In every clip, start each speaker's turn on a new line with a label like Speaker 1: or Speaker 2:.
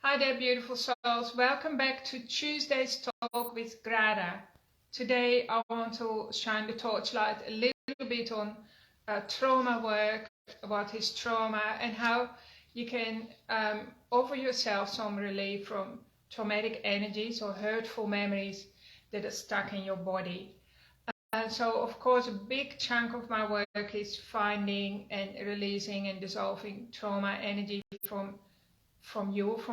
Speaker 1: Hi there, beautiful souls. Welcome back to Tuesday's Talk with Grada. Today, I want to shine the torchlight a little bit on trauma work, what is trauma, and how you can offer yourself some relief from traumatic energies or hurtful memories that are stuck in your body. So, of course, a big chunk of my work is finding and releasing and dissolving trauma energy from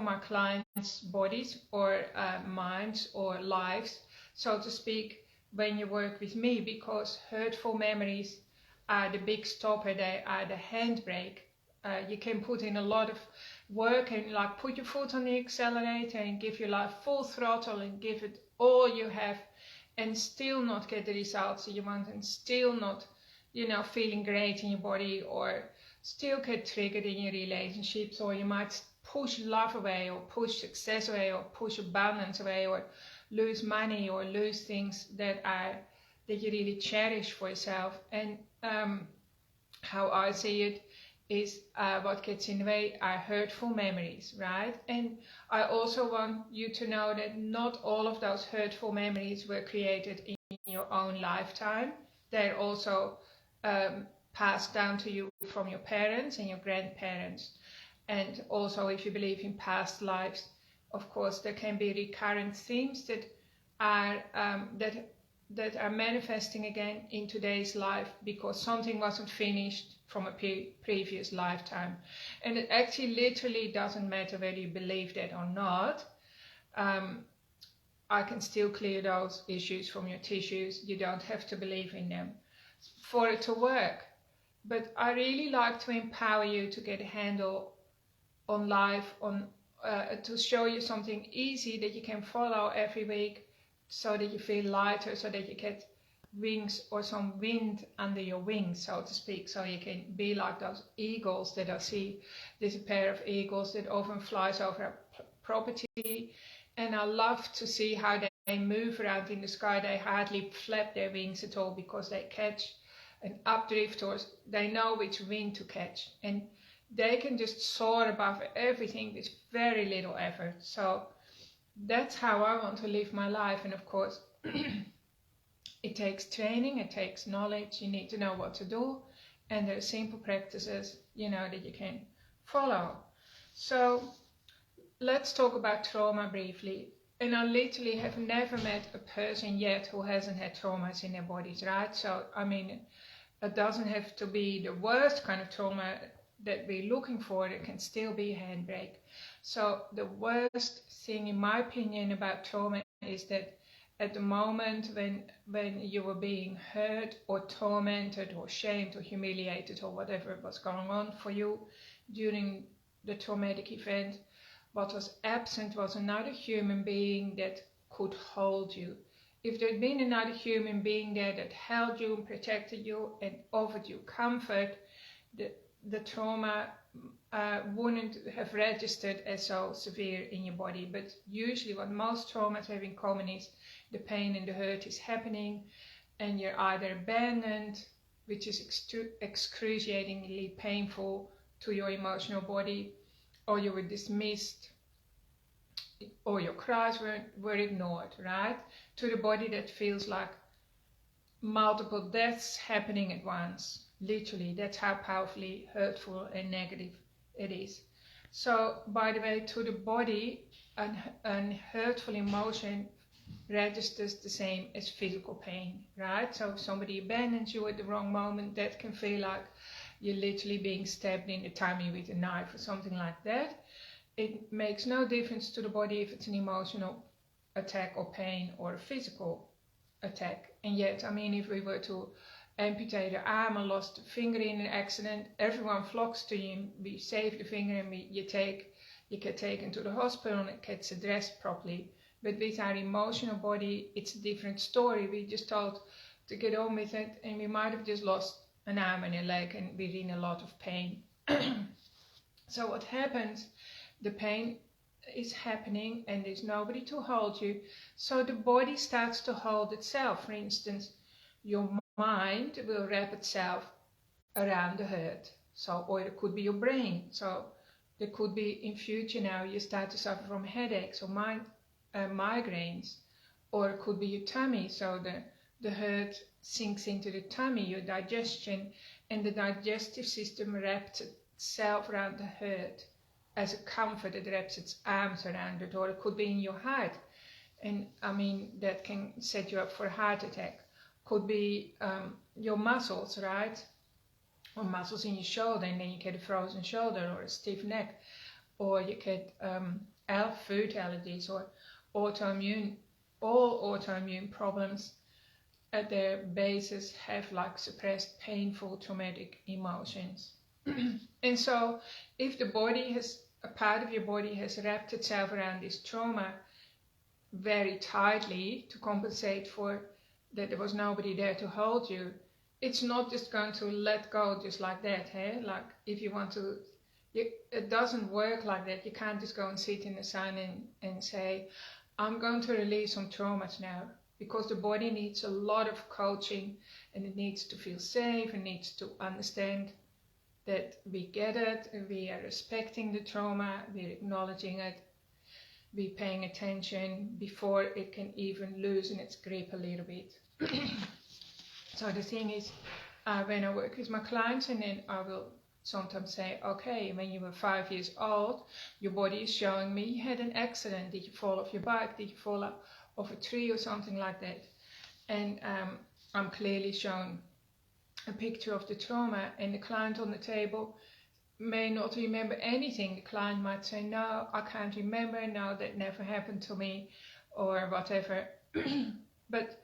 Speaker 1: our clients' bodies or minds or lives, so to speak, when you work with me, because hurtful memories are the big stopper, they are the handbrake. You can put in a lot of work and like put your foot on the accelerator and give your life full throttle and give it all you have and still not get the results that you want and still not, feeling great in your body, or still get triggered in your relationships, or you might push love away or push success away or push abundance away or lose money or lose things that you really cherish for yourself. And how I see it is what gets in the way are hurtful memories, right? And I also want you to know that not all of those hurtful memories were created in your own lifetime. They're also passed down to you from your parents and your grandparents. And also, if you believe in past lives, of course, there can be recurrent themes that are manifesting again in today's life because something wasn't finished from a previous lifetime. And it actually literally doesn't matter whether you believe that or not. I can still clear those issues from your tissues. You don't have to believe in them for it to work. But I really like to empower you to get a handle on life, to show you something easy that you can follow every week, so that you feel lighter, so that you get wings or some wind under your wings, so to speak, so you can be like those eagles that I see. There's a pair of eagles that often flies over a property, and I love to see how they move around in the sky. They hardly flap their wings at all because they catch an updrift, or they know which wind to catch, and they can just soar above everything with very little effort. So that's how I want to live my life. And of course, it takes training, it takes knowledge. You need to know what to do, and there are simple practices, that you can follow. So let's talk about trauma briefly. And I literally have never met a person yet who hasn't had traumas in their bodies, right? So, I mean, it doesn't have to be the worst kind of trauma that we're looking for. It can still be a handbrake. So the worst thing, in my opinion, about trauma is that at the moment when you were being hurt or tormented or shamed or humiliated or whatever was going on for you during the traumatic event, what was absent was another human being that could hold you. If there'd been another human being there that held you and protected you and offered you comfort, the trauma wouldn't have registered as so severe in your body. But usually what most traumas have in common is the pain and the hurt is happening, and you're either abandoned, which is excruciatingly painful to your emotional body, or you were dismissed, or your cries were ignored, right? To the body, that feels like multiple deaths happening at once. Literally, that's how powerfully hurtful and negative it is. So, by the way, to the body, an hurtful emotion registers the same as physical pain, right? So if somebody abandons you at the wrong moment, that can feel like you're literally being stabbed in the tummy with a knife or something like that. It makes no difference to the body if it's an emotional attack or pain or a physical attack. And yet, I mean, if we were to amputate an arm or lost a finger in an accident, everyone flocks to you. We save the finger and you get taken to the hospital and it gets addressed properly. But with our emotional body, it's a different story. We just told to get on with it, and we might have just lost an arm and a leg and we're in a lot of pain. So what happens, the pain is happening and there's nobody to hold you. So the body starts to hold itself. For instance, your mind will wrap itself around the hurt. So, or it could be your brain. So there could be in future now you start to suffer from headaches or migraines, or it could be your tummy, so the hurt sinks into the tummy, your digestion, and the digestive system wraps itself around the hurt as a comfort. It wraps its arms around it, or it could be in your heart, and I mean that can set you up for a heart attack. Could be your muscles, right? Or muscles in your shoulder, and then you get a frozen shoulder or a stiff neck, or you get food allergies or autoimmune. All autoimmune problems at their basis have like suppressed painful traumatic emotions. And so if the body has, a part of your body has wrapped itself around this trauma very tightly to compensate for that there was nobody there to hold you, it's not just going to let go just like that, hey? Like if you want to, it doesn't work like that. You can't just go and sit in the sun and say, I'm going to release some traumas now, because the body needs a lot of coaching, and it needs to feel safe, and needs to understand that we get it, and we are respecting the trauma, we're acknowledging it, we're paying attention before it can even loosen its grip a little bit. So the thing is, when I work with my clients, and then I will sometimes say, okay, when you were 5 years old, your body is showing me you had an accident. Did you fall off your bike? Did you fall off a tree or something like that? And I'm clearly shown a picture of the trauma, and the client on the table may not remember anything. The client might say, no, I can't remember, no, that never happened to me, or whatever. But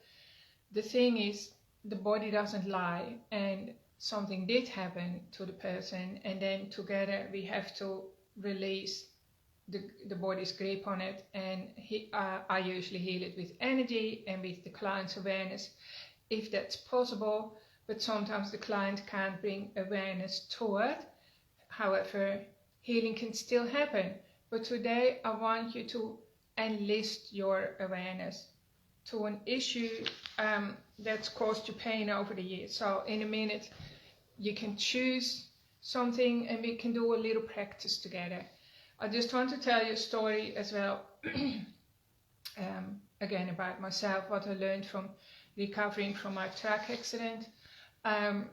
Speaker 1: the thing is, the body doesn't lie, and something did happen to the person, and then together we have to release the body's grip on it, and I usually heal it with energy and with the client's awareness, if that's possible, but sometimes the client can't bring awareness to it. However, healing can still happen, but today I want you to enlist your awareness to an issue that's caused you pain over the years. So in a minute you can choose something, and we can do a little practice together. I just want to tell you a story as well, again about myself, what I learned from recovering from my truck accident.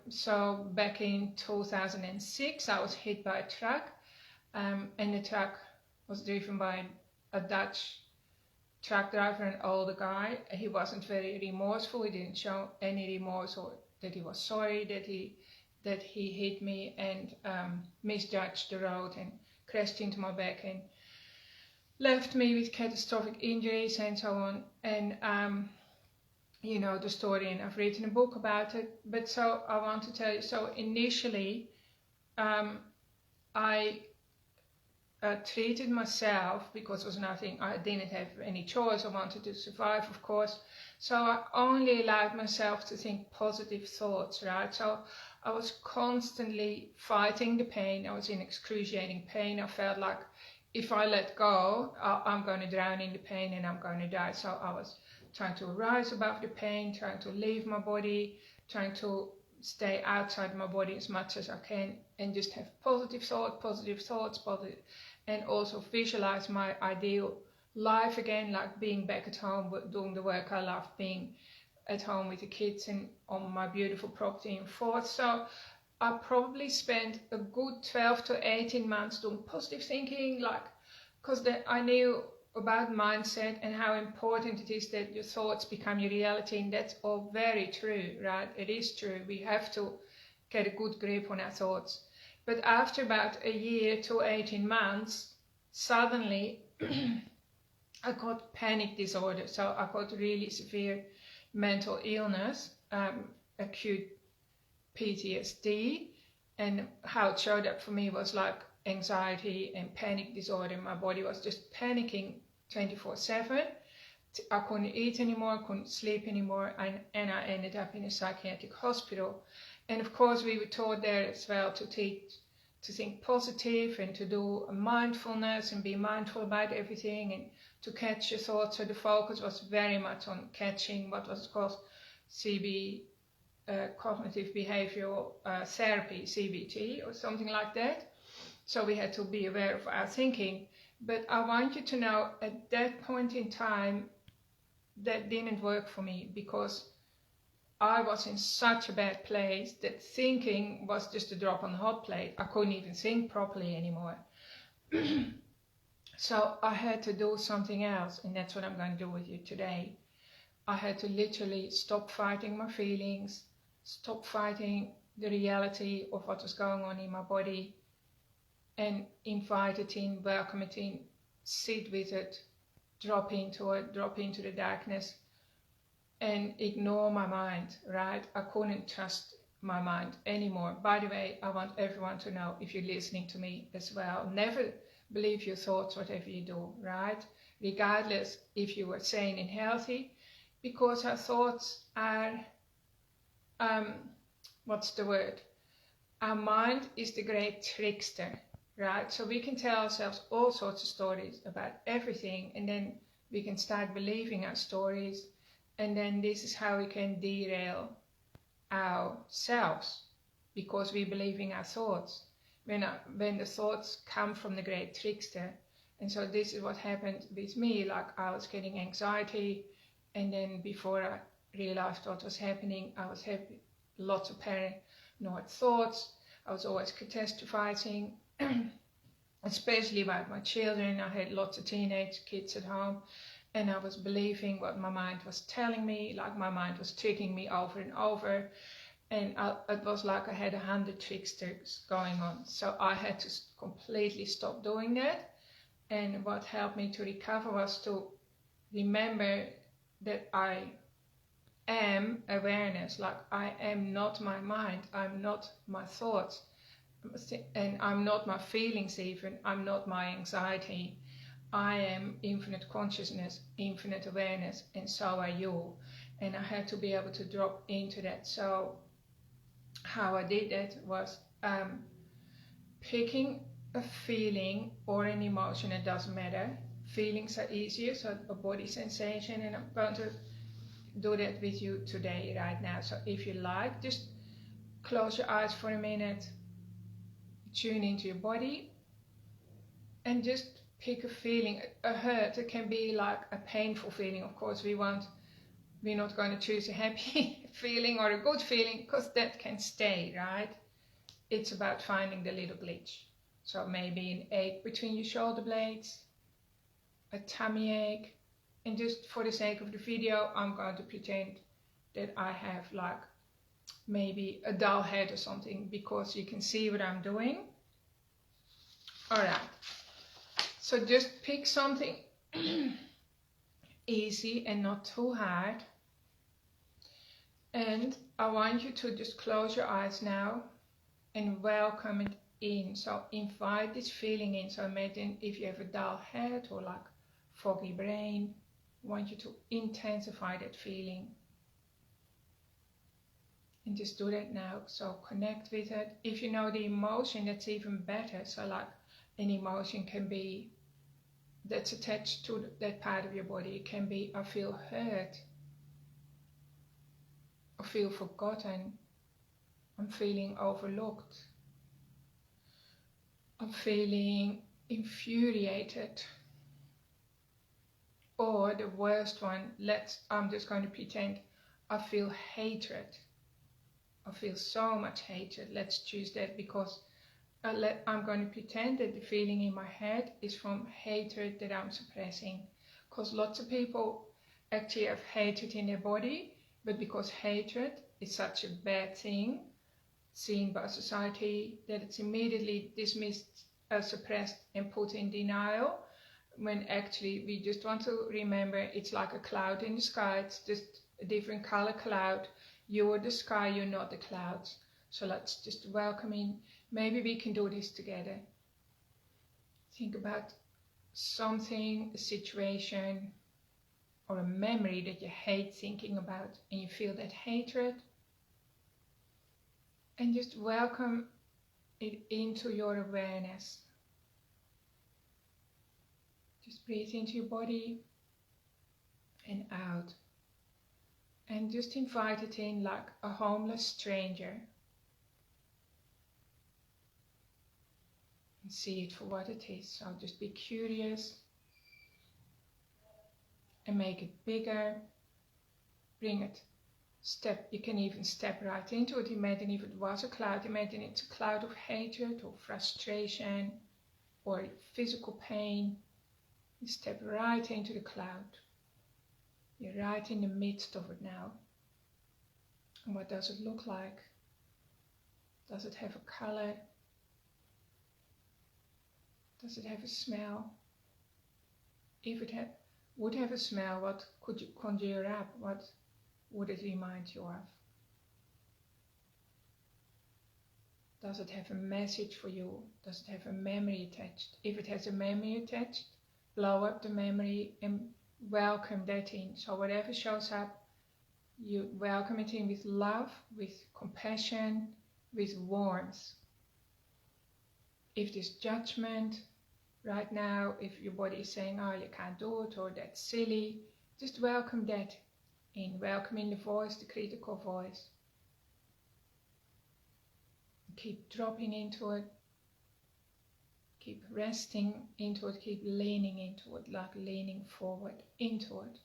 Speaker 1: So back in 2006 I was hit by a truck, and the truck was driven by a Dutch truck driver, an older guy. He wasn't very remorseful. He didn't show any remorse, or that he was sorry that he hit me, and misjudged the road and crashed into my back and left me with catastrophic injuries and so on. And you know the story, and I've written a book about it. But so I want to tell you, so initially I treated myself, because there was nothing, I didn't have any choice, I wanted to survive, of course, so I only allowed myself to think positive thoughts, right? So I was constantly fighting the pain. I was in excruciating pain. I felt like if I let go, I'm going to drown in the pain and I'm going to die. So I was trying to rise above the pain, trying to leave my body, trying to stay outside my body as much as I can, and just have positive thoughts, and also visualize my ideal life again, like being back at home, doing the work I love, being at home with the kids and on my beautiful property in Forth. So I probably spent a good 12 to 18 months doing positive thinking, like, because I knew about mindset and how important it is that your thoughts become your reality, and that's all very true, right? It is true. We have to get a good grip on our thoughts. But after about a year to 18 months, suddenly I got panic disorder. So I got really severe mental illness, acute PTSD, and how it showed up for me was like anxiety and panic disorder. My body was just panicking 24/7. I couldn't eat anymore, couldn't sleep anymore, and I ended up in a psychiatric hospital. And of course we were taught there as well to think positive and to do mindfulness and be mindful about everything and to catch your thoughts. So the focus was very much on catching what was called CB, cognitive behavioral therapy, CBT or something like that. So we had to be aware of our thinking. But I want you to know, at that point in time, that didn't work for me, because I was in such a bad place that thinking was just a drop on the hot plate. I couldn't even think properly anymore. So I had to do something else, and that's what I'm going to do with you today. I had to literally stop fighting my feelings, stop fighting the reality of what was going on in my body, and invite it in, welcome it in, sit with it, drop into it, drop into the darkness, and ignore my mind, right? I couldn't trust my mind anymore. By the way, I want everyone to know, if you're listening to me as well, never believe your thoughts, whatever you do, right? Regardless if you were sane and healthy, because our thoughts are, what's the word? Our mind is the great trickster, right? So we can tell ourselves all sorts of stories about everything, and then we can start believing our stories, and then this is how we can derail ourselves, because we believe in our thoughts. When the thoughts come from the great trickster. And so this is what happened with me. Like, I was getting anxiety, and then before I realized what was happening, I was having lots of paranoid thoughts. I was always catastrophizing, especially about my children. I had lots of teenage kids at home, and I was believing what my mind was telling me, like my mind was tricking me over and over. And it was like I had 100 tricksters going on. So I had to completely stop doing that. And what helped me to recover was to remember that I am awareness. Like, I am not my mind, I'm not my thoughts, and I'm not my feelings even, I'm not my anxiety. I am infinite consciousness, infinite awareness, and so are you. And I had to be able to drop into that. So how I did that was picking a feeling or an emotion, it doesn't matter. Feelings are easier, so a body sensation, and I'm going to do that with you today, right now. So if you like, just close your eyes for a minute, tune into your body, and just pick a feeling. A hurt, it can be like a painful feeling. Of course, we're not going to choose a happy feeling or a good feeling, because that can stay, right? It's about finding the little glitch. So maybe an ache between your shoulder blades, a tummy ache, and just for the sake of the video, I'm going to pretend that I have like maybe a dull head or something, because you can see what I'm doing. Alright, so just pick something easy and not too hard. And I want you to just close your eyes now and welcome it in. So invite this feeling in. So imagine if you have a dull head or like foggy brain, I want you to intensify that feeling. And just do that now. So connect with it. If you know the emotion, that's even better. So like an emotion can be that's attached to that part of your body. It can be, I feel hurt, I feel forgotten, I'm feeling overlooked, I'm feeling infuriated, or the worst one, I'm just going to pretend, I feel hatred. I feel so much hatred. Let's choose that, because I'm going to pretend that the feeling in my head is from hatred that I'm suppressing, because lots of people actually have hatred in their body, but because hatred is such a bad thing seen by society, that it's immediately dismissed, suppressed, and put in denial, when actually we just want to remember it's like a cloud in the sky. It's just a different color cloud. You're the sky, you're not the clouds. So let's just welcome in. Maybe we can do this together. Think about something, a situation, or a memory that you hate thinking about, and you feel that hatred. And just welcome it into your awareness. Just breathe into your body and out. And just invite it in like a homeless stranger. and see it for what it is. So just be curious and make it bigger. Bring it, you can even step right into it. Imagine if it was a cloud, imagine it's a cloud of hatred or frustration or physical pain. You step right into the cloud. You're right in the midst of it now. And what does it look like? Does it have a color? Does it have a smell? If it would have a smell, what could you conjure up? What would it remind you of? Does it have a message for you? Does it have a memory attached? If it has a memory attached, blow up the memory and welcome that in. So whatever shows up, you welcome it in with love, with compassion, with warmth. If there's judgment right now, if your body is saying, oh, you can't do it, or that's silly, just welcome that in. Welcome in the voice, the critical voice. Keep dropping into it. Keep resting into it. Keep leaning into it, like leaning forward into it.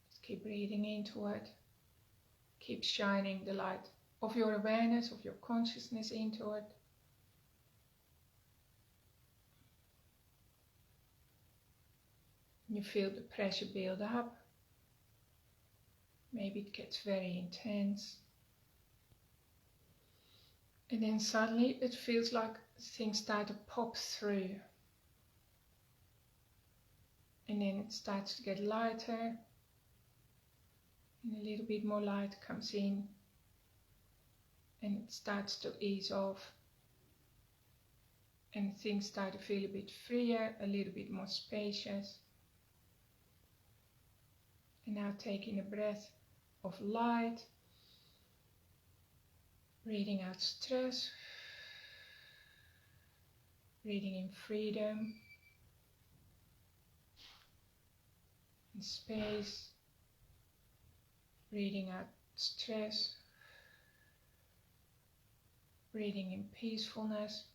Speaker 1: Just keep breathing into it. Keep shining the light of your awareness, of your consciousness into it. You feel the pressure build up. Maybe it gets very intense. And then suddenly it feels like things start to pop through. And then it starts to get lighter. And a little bit more light comes in. And it starts to ease off. And things start to feel a bit freer, a little bit more spacious. And now taking a breath of light, breathing out stress, breathing in freedom and space, breathing out stress, breathing in peacefulness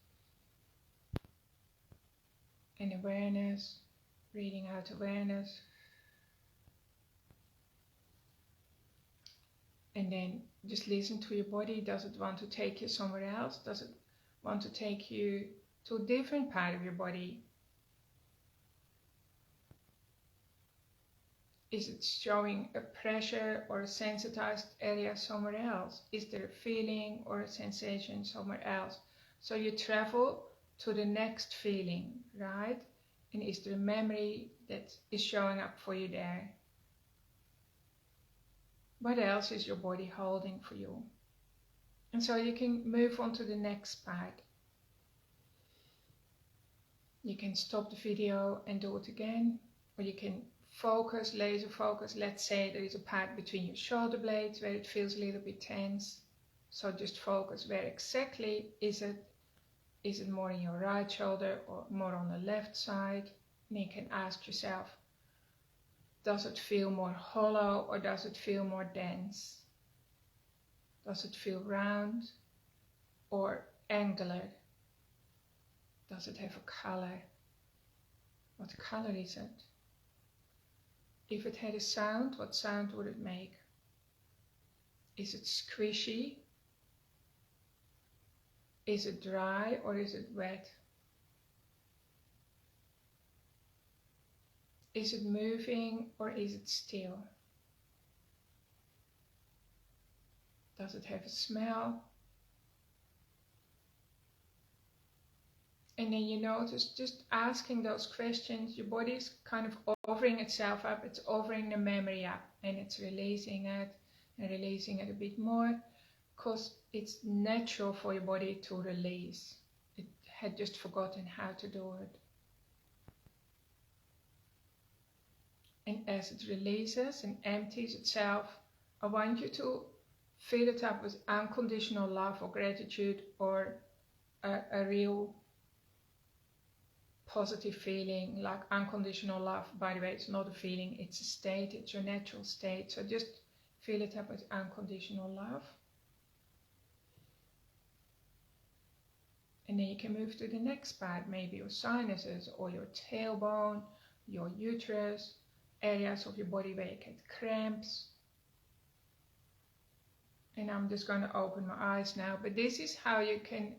Speaker 1: and awareness, breathing out awareness. And then just listen to your body. Does it want to take you somewhere else? Does it want to take you to a different part of your body? Is it showing a pressure or a sensitized area somewhere else? Is there a feeling or a sensation somewhere else? So you travel to the next feeling, right? And is there a memory that is showing up for you there? What else is your body holding for you? And so you can move on to the next part. You can stop the video and do it again, or you can focus, laser focus. Let's say there is a part between your shoulder blades where it feels a little bit tense. So just focus where exactly is it. Is it more in your right shoulder or more on the left side? And you can ask yourself, does it feel more hollow or does it feel more dense? Does it feel round or angular? Does it have a color? What color is it? If it had a sound, what sound would it make? Is it squishy? Is it dry or is it wet? Is it moving or is it still? Does it have a smell? And then you notice, just asking those questions, your body is kind of offering itself up, it's offering the memory up, and it's releasing it and releasing it a bit more, because it's natural for your body to release. It had just forgotten how to do it. And as it releases and empties itself, I want you to fill it up with unconditional love or gratitude, or a real positive feeling, like unconditional love. By the way, it's not a feeling, it's a state, it's your natural state. So just fill it up with unconditional love. And then you can move to the next part, maybe your sinuses or your tailbone, your uterus, areas of your body where you get cramps. And I'm just going to open my eyes now, but this is how you can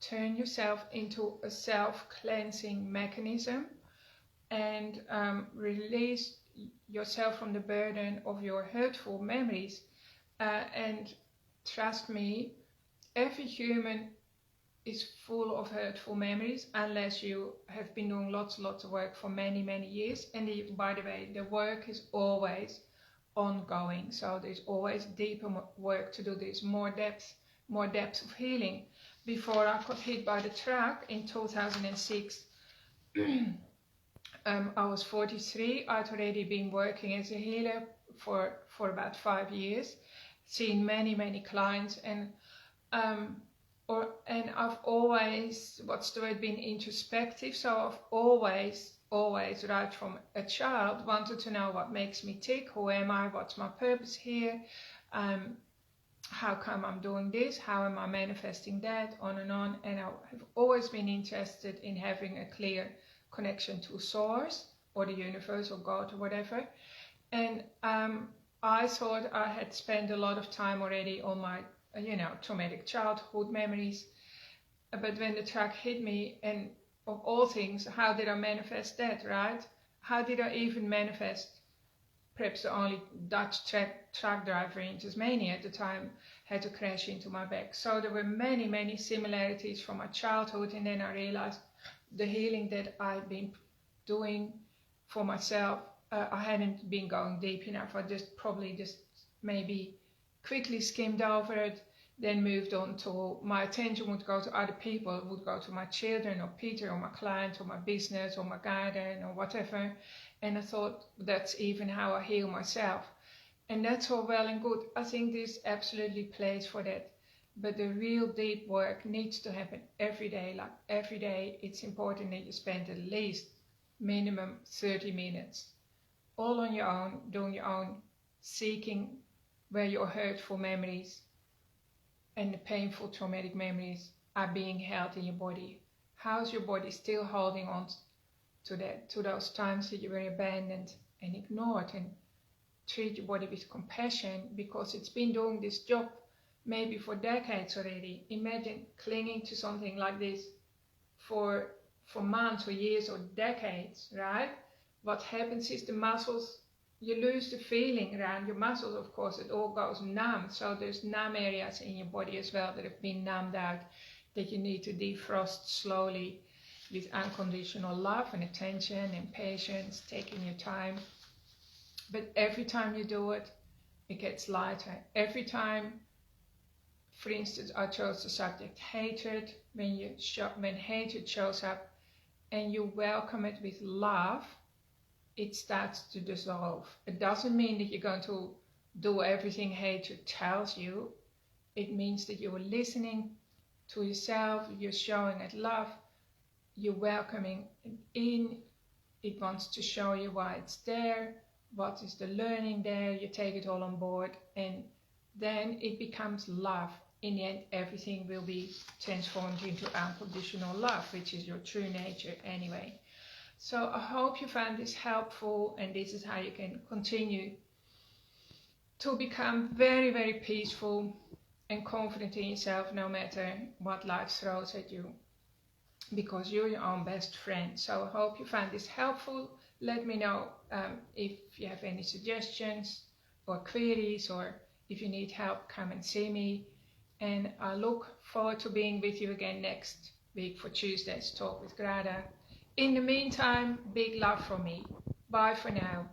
Speaker 1: turn yourself into a self-cleansing mechanism and release yourself from the burden of your hurtful memories. And trust me, every human is full of hurtful memories unless you have been doing lots of work for many years. And by the way, the work is always ongoing, so there's always deeper work to do. There's more depth of healing. Before I got hit by the truck in 2006, I was 43. I'd already been working as a healer for about 5 years, seen many clients, and I've always, what's the word, been introspective. So I've always right from a child wanted to know what makes me tick, who am I, what's my purpose here, how come I'm doing this, how am I manifesting that, on. And I have always been interested in having a clear connection to source or the universe or God or whatever. And I thought I had spent a lot of time already on my traumatic childhood memories, but when the truck hit me, and of all things, how did I manifest that, right? How did I even manifest? Perhaps the only Dutch truck driver in Tasmania at the time had to crash into my back. So there were many similarities from my childhood, and then I realized the healing that I'd been doing for myself, I hadn't been going deep enough. I probably maybe quickly skimmed over it, then moved on to, my attention would go to other people, would go to my children or Peter or my client or my business or my garden or whatever. And I thought that's even how I heal myself. And that's all well and good. I think there's absolutely place for that. But the real deep work needs to happen every day. Like every day, it's important that you spend at least minimum 30 minutes all on your own, doing your own, seeking where your hurtful memories and the painful traumatic memories are being held in your body. How's your body still holding on to that, to those times that you were abandoned and ignored? And treat your body with compassion, because it's been doing this job maybe for decades already. Imagine clinging to something like this for months or years or decades, right? What happens is the muscles, you lose the feeling around your muscles, of course, it all goes numb. So there's numb areas in your body as well that have been numbed out, that you need to defrost slowly with unconditional love and attention and patience, taking your time. But every time you do it, it gets lighter. Every time, for instance, I chose the subject hatred. When hatred shows up and you welcome it with love, it starts to dissolve. It doesn't mean that you're going to do everything hatred tells you. It means that you are listening to yourself, you're showing it love, you're welcoming it in, it wants to show you why it's there, what is the learning there, you take it all on board, and then it becomes love. In the end, everything will be transformed into unconditional love, which is your true nature anyway. So I hope you found this helpful, and this is how you can continue to become very peaceful and confident in yourself, no matter what life throws at you, because you're your own best friend. So I hope you found this helpful. Let me know if you have any suggestions or queries, or if you need help, come and see me. And I look forward to being with you again next week for Tuesday's Talk with Grada. In the meantime, big love from me. Bye for now.